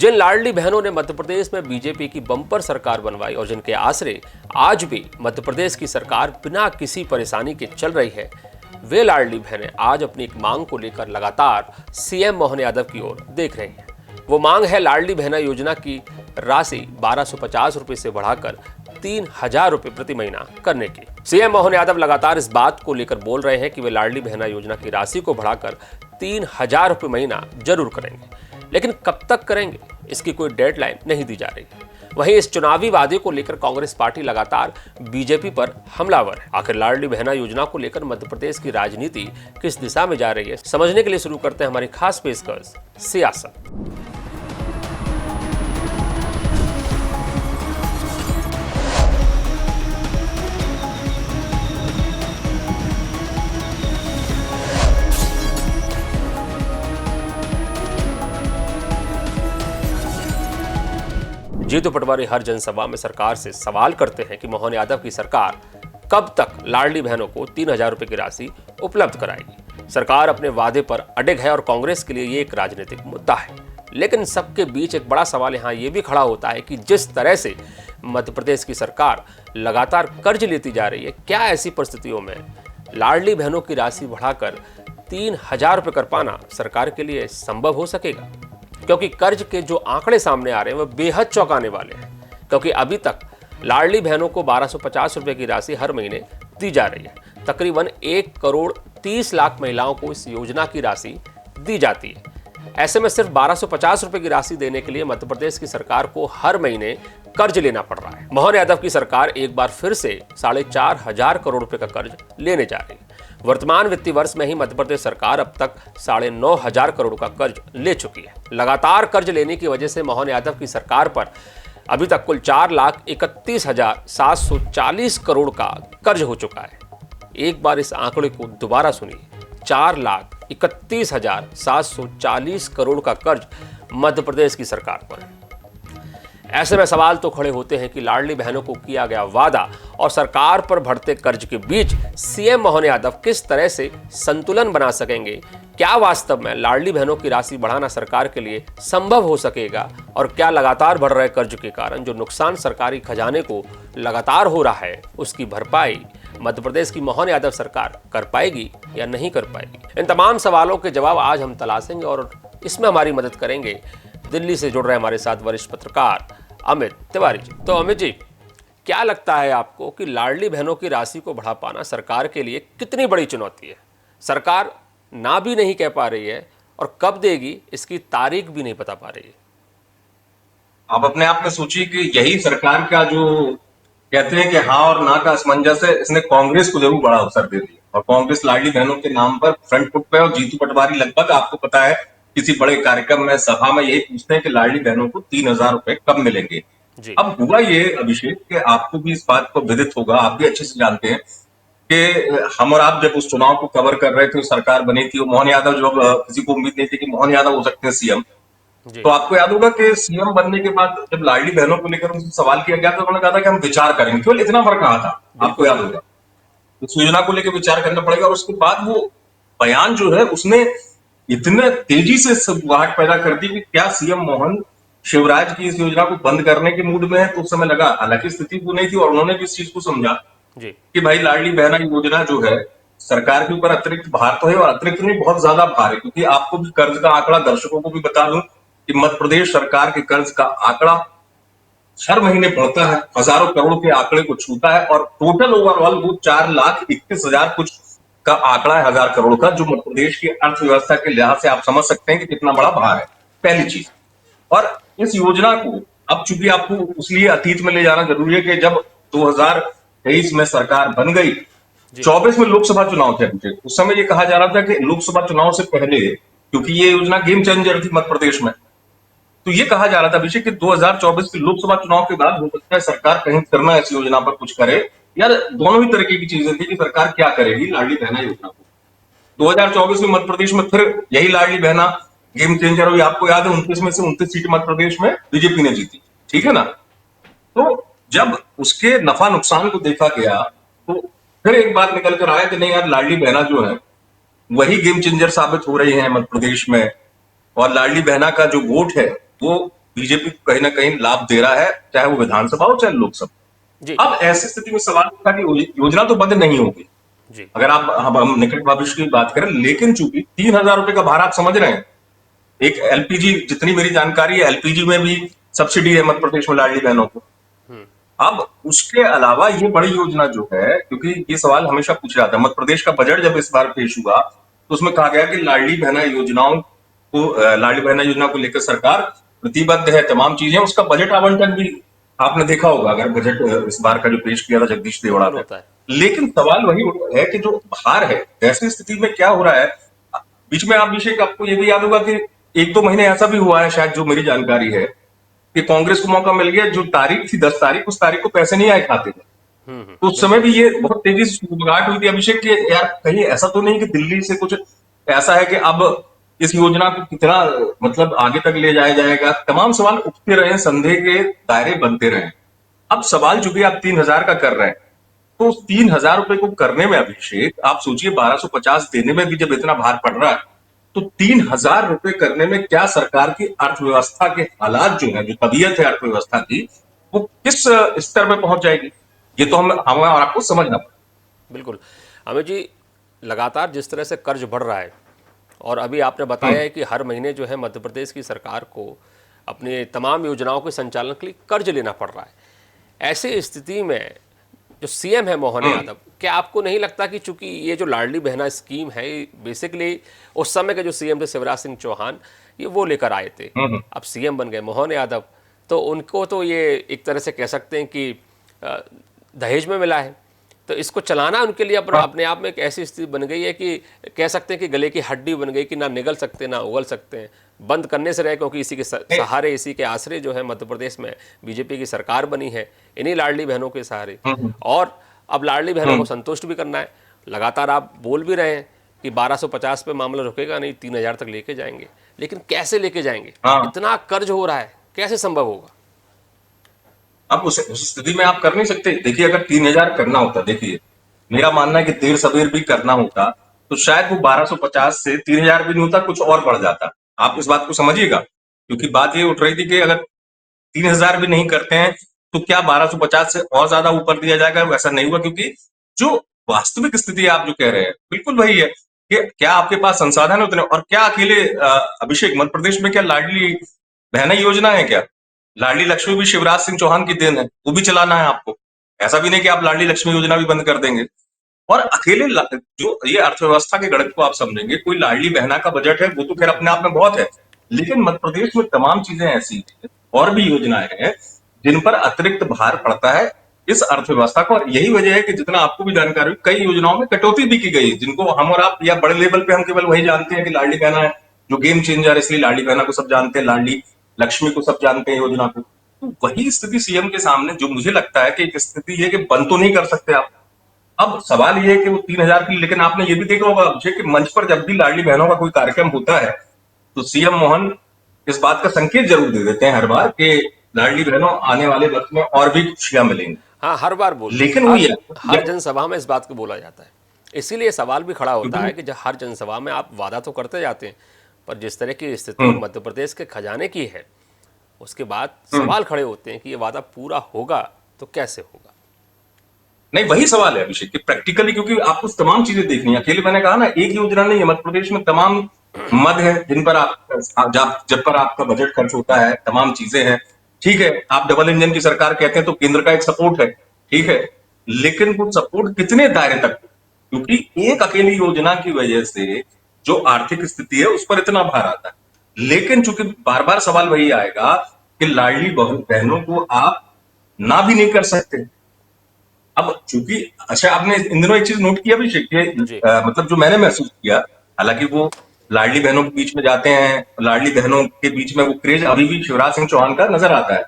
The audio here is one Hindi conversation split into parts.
जिन लाडली बहनों ने मध्य प्रदेश में बीजेपी की बम्पर सरकार बनवाई और जिनके आसरे आज भी मध्य प्रदेश की सरकार बिना किसी परेशानी के चल रही है, वे लाडली बहनें आज अपनी एक मांग को लेकर लगातार सीएम मोहन यादव की ओर देख रही हैं। वो मांग है लाडली बहना योजना की राशि 1250 रुपए से बढ़ाकर 3000 रुपए प्रति महीना करने की। सीएम मोहन यादव लगातार इस बात को लेकर बोल रहे हैं कि वे लाडली बहना योजना की राशि को बढ़ाकर 3000 रुपए महीना जरूर करेंगे, लेकिन कब तक करेंगे इसकी कोई डेडलाइन नहीं दी जा रही है। वहीं इस चुनावी वादे को लेकर कांग्रेस पार्टी लगातार बीजेपी पर हमलावर है। आखिर लाडली बहना योजना को लेकर मध्य प्रदेश की राजनीति किस दिशा में जा रही है, समझने के लिए शुरू करते हैं हमारी खास पेशकश सियासत। जीतू पटवारी हर जनसभा में सरकार से सवाल करते हैं कि मोहन यादव की सरकार कब तक लाडली बहनों को 3000 रुपए की राशि उपलब्ध कराएगी। सरकार अपने वादे पर अडिग है और कांग्रेस के लिए ये एक राजनीतिक मुद्दा है। लेकिन सबके बीच एक बड़ा सवाल यहाँ ये भी खड़ा होता है कि जिस तरह से मध्य प्रदेश की सरकार लगातार कर्ज लेती जा रही है, क्या ऐसी परिस्थितियों में लाडली बहनों की राशि बढ़ाकर 3000 रुपए कर पाना सरकार के लिए संभव हो सकेगा? क्योंकि कर्ज के जो आंकड़े सामने आ रहे हैं वह बेहद चौंकाने वाले हैं। क्योंकि अभी तक लाडली बहनों को 1250 रुपए की राशि हर महीने दी जा रही है। तकरीबन 1 करोड़ 30 लाख महिलाओं को इस योजना की राशि दी जाती है। ऐसे में सिर्फ 1250 रुपए की राशि देने के लिए मध्य प्रदेश की सरकार को हर महीने कर्ज लेना पड़ रहा है। मोहन यादव की सरकार एक बार फिर से 4500 करोड़ रुपए का कर्ज लेने जा रही है। वर्तमान वित्तीय वर्ष में ही मध्य प्रदेश सरकार अब तक 9500 करोड़ का कर्ज ले चुकी है। लगातार कर्ज लेने की वजह से मोहन यादव की सरकार पर अभी तक कुल 4,31,740 करोड़ का कर्ज हो चुका है। एक बार इस आंकड़े को दोबारा सुनिए, 4,31,740 करोड़ का कर्ज मध्य प्रदेश की सरकार पर है। ऐसे में सवाल तो खड़े होते हैं कि लाडली बहनों को किया गया वादा और सरकार पर बढ़ते कर्ज के बीच सीएम मोहन यादव किस तरह से संतुलन बना सकेंगे? क्या वास्तव में लाडली बहनों की राशि बढ़ाना सरकार के लिए संभव हो सकेगा? और क्या लगातार बढ़ रहे कर्ज के कारण जो नुकसान सरकारी खजाने को लगातार हो रहा है, उसकी भरपाई मध्य प्रदेश की मोहन यादव सरकार कर पाएगी या नहीं कर पाएगी? इन तमाम सवालों के जवाब आज हम तलाशेंगे और इसमें हमारी मदद करेंगे दिल्ली से जुड़ रहे हमारे साथ वरिष्ठ पत्रकार अमित तिवारी जी। तो अमित जी, क्या लगता है आपको कि लाडली बहनों की राशि को बढ़ा पाना सरकार के लिए कितनी बड़ी चुनौती है? सरकार ना भी नहीं कह पा रही है और कब देगी इसकी तारीख भी नहीं बता पा रही है। आप अपने आप में सोचिए कि यही सरकार का जो कहते हैं कि हाँ और ना का असमंजस है, इसने कांग्रेस को जरूर बड़ा अवसर दे दिया। और कांग्रेस लाडली बहनों के नाम पर फ्रंट फुट पे, और जीतू पटवारी लगभग आपको पता है किसी बड़े कार्यक्रम में सभा में यही पूछते हैं कि लाडली बहनों को 3000 रुपए कब मिलेंगे। अब हुआ ये अभिषेक कि आपको भी इस बात को विदित होगा, आप भी अच्छे से जानते हैं कि हम और आप जब उस चुनाव को कवर कर रहे थे, सरकार बनी थी, मोहन यादव जब किसी को उम्मीद नहीं थी कि मोहन यादव हो सकते हैं सीएम, तो आपको याद होगा कि सीएम बनने के बाद जब लाडली बहनों को लेकर उनसे सवाल किया गया तो उन्होंने कहा था कि हम विचार करेंगे। केवल इतना फर्क कहा था, आपको याद होगा, इस योजना को लेकर विचार करना पड़ेगा। और उसके बाद वो बयान जो है उसने इतने तेजी से सनसनाहट पैदा कर दी कि क्या सीएम मोहन शिवराज की इस योजना को बंद करने के मूड में है। तो उस समय लगा, हालांकि स्थिति वो नहीं थी और उन्होंने भी इस चीज को समझा कि भाई लाडली बहना योजना जो है सरकार के ऊपर अतिरिक्त भार तो है, और अतिरिक्त नहीं बहुत ज्यादा भार है। क्योंकि आपको भी कर्ज का आंकड़ा, दर्शकों को भी बता दूं कि मध्य प्रदेश सरकार के कर्ज का आंकड़ा हर महीने बढ़ता है, हजारों करोड़ के आंकड़े को छूता है, और टोटल ओवरऑल वो 4,21,000 कुछ का आंकड़ा है, 1000 करोड़ का, जो मध्य प्रदेश की अर्थव्यवस्था के लिहाज से आप समझ सकते हैं कि कितना बड़ा भार है, पहली चीज। और इस योजना को अब चूंकि आपको उसलिए अतीत में ले जाना जरूरी है कि जब 2023 में सरकार बन गई, 24 में लोकसभा चुनाव थे, उस समय ये कहा जा रहा था कि लोकसभा चुनाव से पहले, क्योंकि ये योजना गेम चेंजर थी मध्य प्रदेश में, तो ये कहा जा रहा था अभिषेक कि 2024 के लोकसभा चुनाव के बाद हो सकता है सरकार कहीं करना इस योजना पर कुछ करे। यार दोनों ही तरीके की चीजें थी कि सरकार क्या करेगी लाडली बहना योजना को। 2024 में मध्य प्रदेश में फिर यही लाडली बहना गेम चेंजर हुई। आपको याद है 29 में से 29 सीट मध्य प्रदेश में बीजेपी ने जीती, ठीक है ना। तो जब उसके नफा नुकसान को देखा गया तो फिर एक बात निकल कर आया कि नहीं यार, लाडली बहना जो है वही गेम चेंजर साबित हो रही है मध्य प्रदेश में। और लाडली बहना का जो वोट है वो बीजेपी को कहीं ना कहीं लाभ दे रहा है, चाहे वो विधानसभा हो चाहे जी लोकसभा। अब ऐसी स्थिति में सवाल था कि योजना तो बंद नहीं होगी, जी। अगर आप हम निकट भविष्य की बात करें, लेकिन चूंकि 3,000 रुपए का भार आप समझ रहे हैं, एक एलपीजी, जितनी मेरी जानकारी है एलपीजी में भी सब्सिडी है मध्य प्रदेश में लाडली बहनों को। हम्म। अब उसके अलावा ये बड़ी योजना जो है, क्योंकि ये सवाल हमेशा पूछा जाता है, मध्य प्रदेश का बजट जब इस बार पेश हुआ तो उसमें कहा गया कि लाडली बहना योजनाओं को, लाडली बहना योजना को लेकर सरकार प्रतिबद्ध है, तमाम चीजें, उसका बजट आवंटन भी आपने देखा होगा अगर बजट इस बार का जो पेश किया था जगदीश देवड़ा बिल्कुल ने। होता है। लेकिन सवाल वही है कि जो भार है, ऐसी स्थिति में क्या हो रहा है, बीच में आप अभिषेक आपको ये भी याद होगा कि 1-2 महीने ऐसा भी हुआ है शायद, जो मेरी जानकारी है, कि कांग्रेस को मौका मिल गया, जो तारीख थी 10 तारीख, उस तारीख को पैसे नहीं आए खाते में। तो उस समय बिल्कुल। भी ये बहुत तेजी से सुगबुगाहट हुई थी अभिषेक कि यार कहीं ऐसा तो नहीं कि दिल्ली से कुछ ऐसा है कि अब इस योजना को कितना मतलब आगे तक ले जाया जाएगा। तमाम सवाल उठते रहे, संदेह के दायरे बनते रहे। अब सवाल चूंकि आप 3,000 का कर रहे हैं, तो उस 3,000 रुपए को करने में अभिषेक आप सोचिए, 1250 देने में भी जब इतना भार पड़ रहा है, तो 3,000 रुपए करने में क्या सरकार की अर्थव्यवस्था के हालात जो है, जो तबीयत है अर्थव्यवस्था की, वो किस स्तर में पहुंच जाएगी, ये तो हमें और आपको समझना पड़ेगा। बिल्कुल। अमित जी, लगातार जिस तरह से कर्ज बढ़ रहा है, और अभी आपने बताया है कि हर महीने जो है मध्य प्रदेश की सरकार को अपनी तमाम योजनाओं के संचालन के लिए कर्ज लेना पड़ रहा है। ऐसी स्थिति में जो सीएम है मोहन यादव, क्या आपको नहीं लगता कि चूंकि ये जो लाडली बहना स्कीम है, बेसिकली उस समय के जो सीएम थे शिवराज सिंह चौहान, ये वो लेकर आए थे, अब सीएम बन गए मोहन यादव, तो उनको तो ये एक तरह से कह सकते हैं कि दहेज में मिला है, तो इसको चलाना उनके लिए अपने आप में एक ऐसी स्थिति बन गई है कि कह सकते हैं कि गले की हड्डी बन गई कि ना निगल सकते ना उगल सकते हैं, बंद करने से रहे, क्योंकि इसी के सहारे, इसी के आसरे जो है मध्य प्रदेश में बीजेपी की सरकार बनी है, इन्हीं लाडली बहनों के सहारे। और अब लाडली बहनों को संतुष्ट भी करना है। लगातार आप बोल भी रहे हैं कि 1250 पे मामला रुकेगा नहीं, 3,000 तक लेके जाएंगे, लेकिन कैसे लेके जाएंगे? हाँ, इतना कर्ज हो रहा है, कैसे संभव होगा? अब उस स्थिति में आप कर नहीं सकते। देखिए, अगर 3,000 करना होता, देखिए मेरा मानना है कि देर सवेर भी करना होता, तो शायद वो 1250 से 3,000 भी नहीं होता, कुछ और बढ़ जाता। आप इस बात को समझिएगा, क्योंकि बात ये उठ रही थी कि अगर 3,000 भी नहीं करते हैं तो क्या 1250 से और ज्यादा ऊपर दिया जाएगा? ऐसा नहीं हुआ, क्योंकि जो वास्तविक स्थिति आप जो कह रहे हैं बिल्कुल वही है कि क्या आपके पास संसाधन है उतने, और क्या अकेले अभिषेक मध्य प्रदेश में क्या लाडली बहना योजना है क्या? लाडली लक्ष्मी भी शिवराज सिंह चौहान की देन है, वो भी चलाना है आपको। ऐसा भी नहीं कि आप लाडली लक्ष्मी योजना भी बंद कर देंगे। और अकेले जो ये अर्थव्यवस्था के गणित को आप समझेंगे, कोई लाडली बहना का बजट है वो तो खैर अपने आप में बहुत है, लेकिन मध्य प्रदेश में तमाम चीजें ऐसी हैं और भी योजनाएं हैं जिन पर अतिरिक्त भार पड़ता है इस अर्थव्यवस्था को। और यही वजह है कि जितना आपको भी जानकारी हो, कई योजनाओं में कटौती भी की गई है, जिनको हम और आप या बड़े लेवल पे हम केवल वही जानते हैं कि लाडली बहना है जो गेम चेंजर है, इसलिए लाडली बहना को सब जानते हैं, लाडली लक्ष्मी को सब जानते हैं योजना को। तो वही स्थिति सीएम के सामने जो मुझे लगता है कि एक स्थिति है कि बंद तो नहीं कर सकते आप। अब सवाल ये है कि वो 3,000 की, लेकिन आपने ये भी देखा होगा अभिषेक कि मंच पर जब भी लाडली बहनों का कोई कार्यक्रम होता है तो सीएम मोहन इस बात का संकेत जरूर दे देते हैं हर बार कि लाडली बहनों आने वाले वक्त में और भी खुशियां मिलेंगी। हाँ, हर बार बोलते हैं, लेकिन वही है हर जनसभा में इस बात को बोला जाता है। इसीलिए सवाल भी खड़ा होता क्योंकि है कि जब हर जनसभा में आप वादा तो करते जाते हैं, पर जिस तरह की स्थिति मध्य प्रदेश के खजाने की है, उसके बाद सवाल खड़े होते हैं कि ये वादा पूरा होगा तो कैसे होगा। नहीं, वही सवाल है अभिषेक कि प्रैक्टिकली, क्योंकि आपको तमाम चीजें देखनी है। अकेले मैंने कहा ना, एक योजना नहीं है, मध्य प्रदेश में तमाम मद है जिन पर आप जब पर आपका बजट खर्च होता है, तमाम चीजें हैं। ठीक है, आप डबल इंजन की सरकार कहते हैं तो केंद्र का एक सपोर्ट है, ठीक है, लेकिन वो सपोर्ट कितने दायरे तक? क्योंकि एक अकेली योजना की वजह से जो आर्थिक स्थिति है उस पर इतना भार आता है। लेकिन चूंकि बार बार सवाल वही आएगा कि लाडली बहनों को आप ना भी नहीं कर सकते। अब चूंकि अच्छा, आपने इन दिनों एक चीज नोट किया भी जी। मतलब जो मैंने महसूस किया, हालांकि वो लाडली बहनों के बीच में जाते हैं, लाडली बहनों के बीच में वो क्रेज अभी भी शिवराज सिंह चौहान का नजर आता है,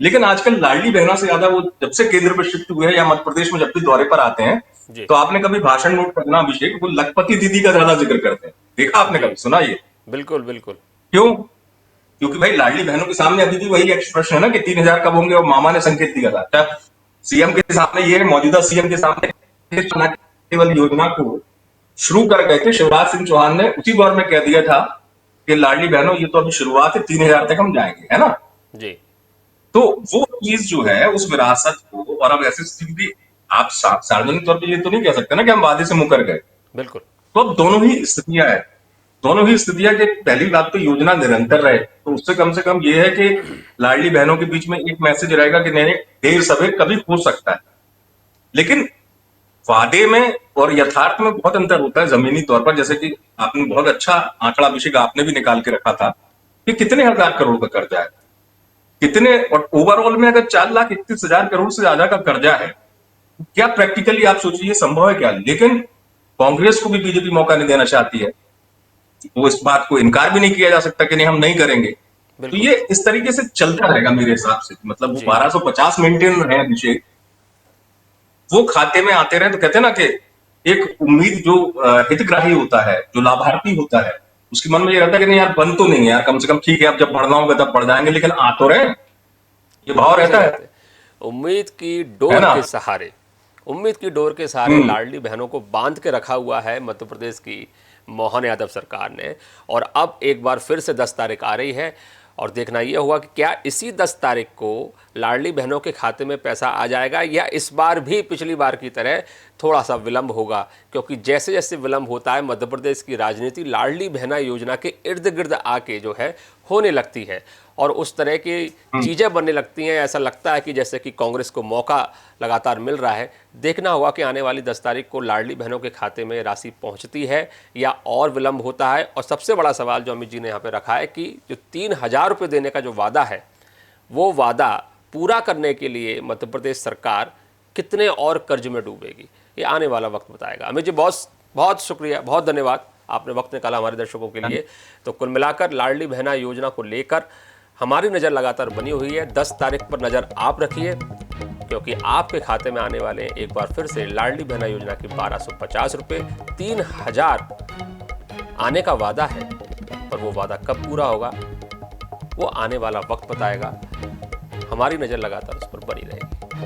लेकिन आजकल लाडली बहनों से ज्यादा वो जब से केंद्र पर शिफ्ट हुए हैं या मध्य प्रदेश में जब भी दौरे पर आते हैं, जी। तो आपने कभी भाषण नोट करना अभिषेक, वो लखपति दीदी का ज्यादा जिक्र करते हैं। देखा आपने, जी। कभी सुना ये? बिल्कुल बिल्कुल। क्यों? क्योंकि भाई लाडली बहनों के सामने अभी भी वही एक्सप्रेशन है ना कि 3,000 कब होंगे, और मामा ने संकेत दिया था। सीएम के सामने ये, मौजूदा सीएम के सामने केवल योजना को शुरू कर गए थे शिवराज सिंह चौहान ने, उसी दौर में कह दिया था कि लाडली बहनों ये तो अभी शुरुआत है, 3,000 तक हम जाएंगे, है ना? जी। तो वो चीज जो है उस विरासत को, और अब ऐसी स्थिति, आप सार्वजनिक तौर पर ये तो नहीं कह सकते ना कि हम वादे से मुकर गए। बिल्कुल। तो अब दोनों ही स्थितियां हैं, दोनों ही स्थितियां कि पहली बात तो योजना निरंतर रहे, तो उससे कम से कम ये है कि लाडली बहनों के बीच में एक मैसेज रहेगा कि नहीं नहीं, देर सवेर कभी हो सकता है। लेकिन वादे में और यथार्थ में बहुत अंतर होता है जमीनी तौर पर। जैसे कि आपने बहुत अच्छा आंकड़ा, अभिषेक, आपने भी निकाल के रखा था कि कितने हजार करोड़ का कर्जा है, कितने, और ओवरऑल में अगर 4,31,000 करोड़ से ज्यादा का कर्जा है, क्या प्रैक्टिकली आप सोचिए संभव है क्या? लेकिन कांग्रेस को भी बीजेपी मौका नहीं देना चाहती है, वो इस बात को इनकार भी नहीं किया जा सकता कि नहीं हम नहीं करेंगे। तो बिल्कुल। ये इस तरीके से चलता रहेगा मेरे हिसाब से। मतलब वो जी। 1250 मेंटेन है अभिषेक, वो खाते में आते रहे, तो कहते हैं ना कि एक उम्मीद जो हितग्राही होता है, जो लाभार्थी होता है, उसके मन में ये रहता है कि नहीं यार, बंद तो नहीं है यार, कम से कम ठीक है, अब जब बढ़ना होगा तब बढ़ जाएंगे, लेकिन आ तो रहे, ये भाव बिल्कुल सही रहता बात है। उम्मीद की है डोर ना? के सहारे, उम्मीद की डोर के सहारे हम्म। लाडली बहनों को बांध के रखा हुआ है मध्य प्रदेश की मोहन यादव सरकार ने। और अब एक बार फिर से 10 तारीख आ रही है और देखना यह हुआ कि क्या इसी 10 तारीख को लाडली बहनों के खाते में पैसा आ जाएगा या इस बार भी पिछली बार की तरह थोड़ा सा विलंब होगा। क्योंकि जैसे जैसे विलंब होता है मध्य प्रदेश की राजनीति लाडली बहना योजना के इर्द गिर्द आके जो है होने लगती है और उस तरह की चीज़ें बनने लगती हैं। ऐसा लगता है कि जैसे कि कांग्रेस को मौका लगातार मिल रहा है। देखना होगा कि आने वाली 10 तारीख को लाडली बहनों के खाते में राशि पहुंचती है या और विलंब होता है। और सबसे बड़ा सवाल जो अमित जी ने यहाँ पे रखा है कि जो 3,000 रुपये देने का जो वादा है, वो वादा पूरा करने के लिए मध्य प्रदेश सरकार कितने और कर्ज में डूबेगी, ये आने वाला वक्त बताएगा। अमित जी, बहुत बहुत शुक्रिया, बहुत धन्यवाद, आपने वक्त निकाला हमारे दर्शकों के लिए। तो कुल मिलाकर लाडली बहना योजना को लेकर हमारी नज़र लगातार बनी हुई है। 10 तारीख पर नज़र आप रखिए, क्योंकि आपके खाते में आने वाले हैं एक बार फिर से लाडली बहना योजना की 1250 रुपये। 3,000 आने का वादा है, पर वो वादा कब पूरा होगा वो आने वाला वक्त बताएगा। हमारी नज़र लगातार उस पर बनी रहेगी।